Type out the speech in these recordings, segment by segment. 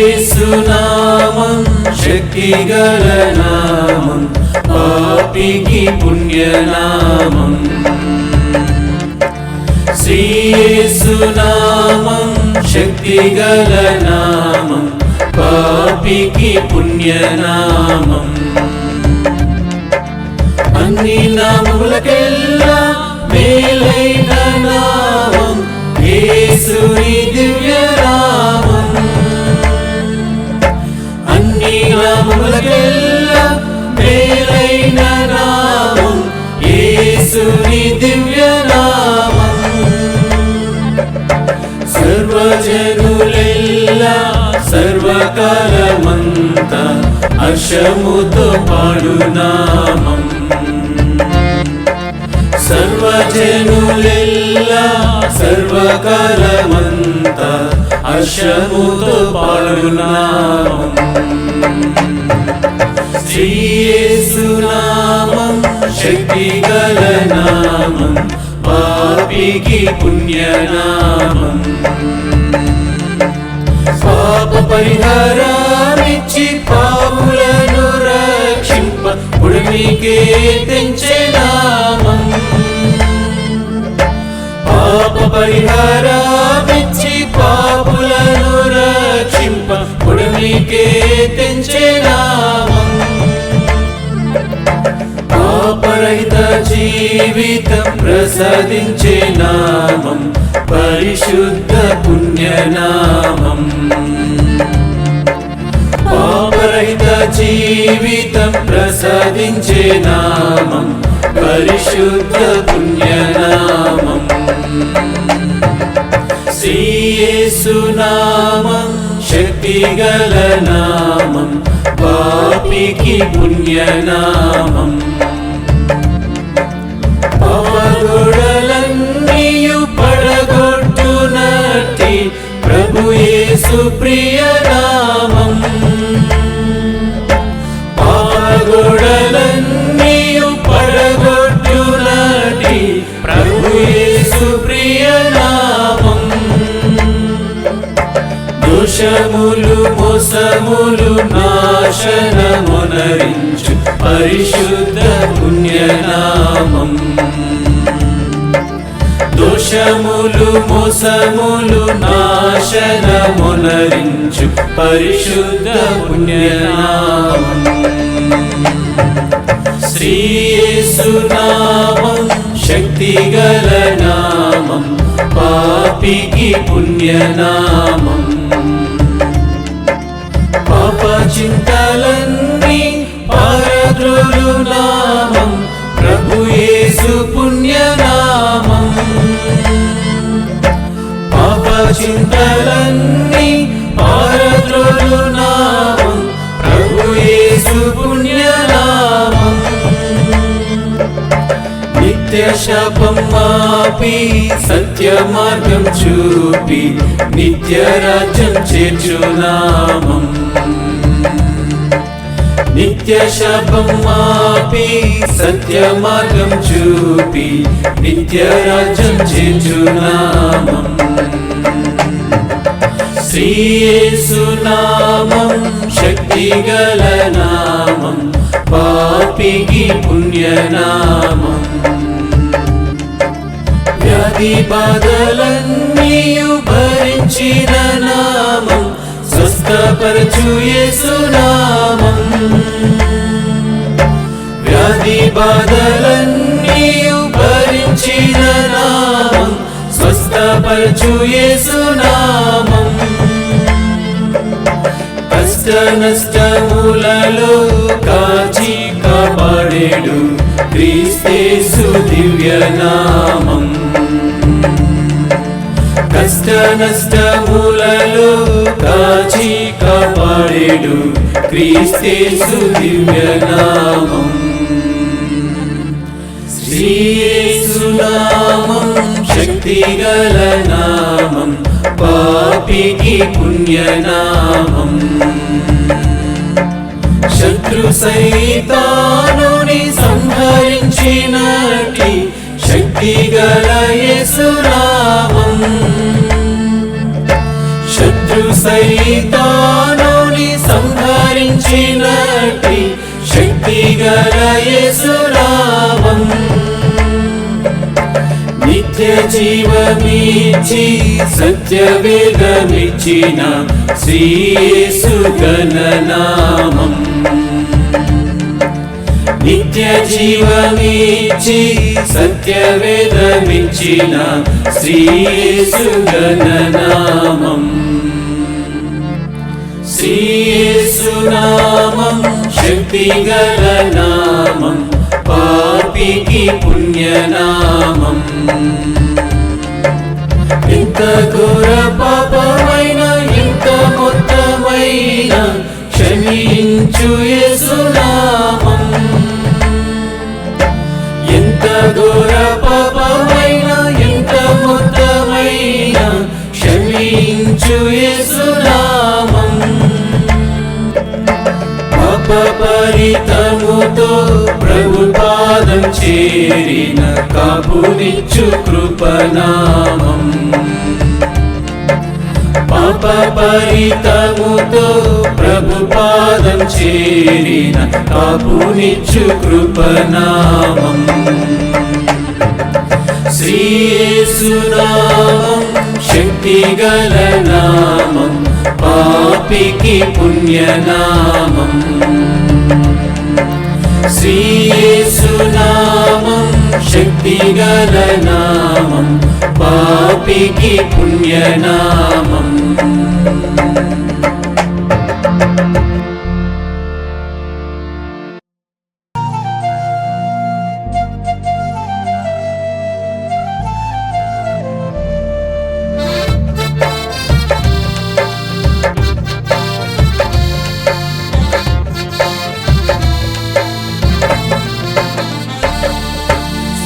యేసునామం శక్తిగల నామం, పాపికి పుణ్యనామం. యేసునామం శక్తిగల నామం, పాపికి పుణ్యనామం. అన్ని నామములకెల్లా మేలైన నామం యేసుని దివ్యనామం. అన్ని నామములకెల్లా మేలైన నామం యేసుని దివ్యనామం. సర్వజనులెల్లా సర్వకాలమంతా హర్షముతో పాడు నామం. సర్వజనులెల్లా సర్వకాలమంతా హర్షముతో పాడు నామం. యేసునామం శక్తిగల నామం, పాపికి పుణ్యనామం. పాప పరిహారమిచ్చి పాపులను రక్షింప పుడమికే తెంచే నామం. పాప పరిహారమిచ్చి పాపులను రక్షింప పుడమికే తెంచే నామం. పాపరహిత జీవితం ప్రసాదించే నామం, పరిశుద్ధ పుణ్యనామం. పాపరహిత జీవితం ప్రసాదించే నామం, పరిశుద్ధ పుణ్యనామం. యేసునామం శక్తిగల నామం, పాపికి పుణ్యనామం. పాపగొడలన్నీయు పడగొట్టునట్టి ప్రభు యేసు ప్రియనామం. పాపగొడలన్నీయు పడగొట్టునట్టి ప్రభు యేసు ప్రియనామం. దోషములు మోసములు నాశనమునరించు పరిశుద్ధ పుణ్యనామం. దోషములు మోసములు నాశనమునరించు పరిశుద్ధ పుణ్యనామం. యేసునామం శక్తిగల నామం, పాపికి పుణ్యనామం. పాప చింతలన్నీ పారద్రోలు నామం, ప్రభు యేసు పుణ్యనామం. పాప చింతలన్నీ పారద్రోలు నామం, ప్రభు యేసు పుణ్యనామం. నిత్య శాపం మాపి సత్య మార్గం చూపి నిత్య రాజ్యం చేర్చు నామం. నిత్య శాపం మాపి సత్య మార్గం చూపి నిత్య రాజ్యం చేర్చు నామం. యేసునామం శక్తిగల నామం, పాపికి పుణ్యనామం. వ్యాధి బాధలన్నీయు భరించిన నామం, స్వస్థపరచు యేసునామం. వ్యాధి బాధలన్నీయు భరించిన నామం, స్వస్థపరచు యేసునామం. కష్ట నష్టములలో కాచి కాపాడేడు క్రీస్తేసు దివ్యనామం. కష్ట నష్టములలో కాచి కాపాడేడు క్రీస్తేసు దివ్యనామం. యేసునామం శక్తిగల నామం, పాపికి పుణ్యనామం. శత్రు సైతానుని సంహరించినట్టి శక్తిగల యేసునామం. శత్రు శత్రు సైతానుని సంహరించినట్టి శక్తిగల యేసునామం నిత్య జీవమిచ్చి సత్యవేదమిచ్చిన శ్రీ యేసు ఘననామం నిత్య జీవమిచ్చి సత్యవేదమిచ్చిన శ్రీ యేసు ఘననామం శ్రీ యేసు నామం శక్తిగల నామం పాపికి పుణ్యనామం ఎంత ఘోర పాపమైన ఎంత మొత్తమైన క్షమించు యేసునామం ఎంత ఘోర పాపమైన ఎంత మొత్తమైన క్షమించు యేసునామం పాపపరితముతో ప్రభు పాదం చేరిన కాపునిచ్చు కృపనామం పాపపరితముతో ప్రభు పాదం చేరిన కాపునిచ్చు కృపనామం శ్రీ యేసునామం శక్తిగల నామం పాపికి పుణ్యనామం శ్రీ యేసునామం శక్తిగల నామం పాపికి పుణ్యనామం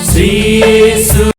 శ్రీ